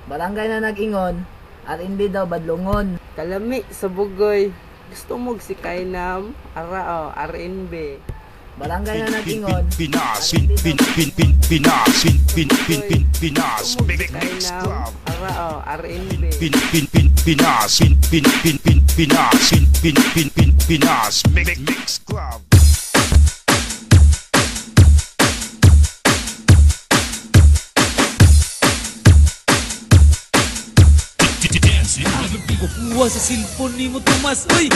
Barangay na nag-ingon, R&B daw badlongon. Kalami sa Bugoy, gusto mo sikay nam, ara R&B. Barangay na nag-ingon, Pinas, R&B daw Pinas, Sikay nam, ara R&B. Pinas, Pinas, Mix Club. Kuha sa cellphone ni mo, Tomas. Uy!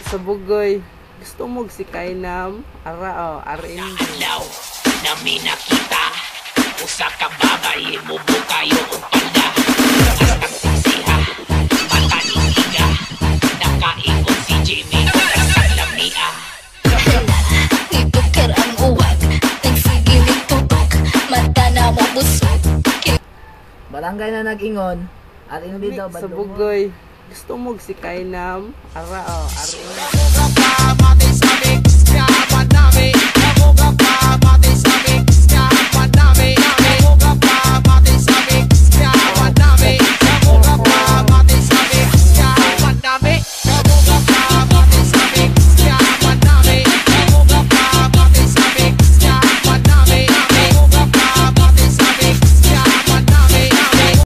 Sa Bugoy, gusto mo sikay nam, ara R&B. Adlaw nami nakita usa ka babay mubukayo og panda hasta siha mata ni tiga nakaingon si Jimmy sa lamia Itukar ang uwag, nagsigiling tutok, mata na mo busog. Barangay na nag-ingon, R&B daw Sa badlongon. Bugoy, gusto mo sikay nam, ara R&B.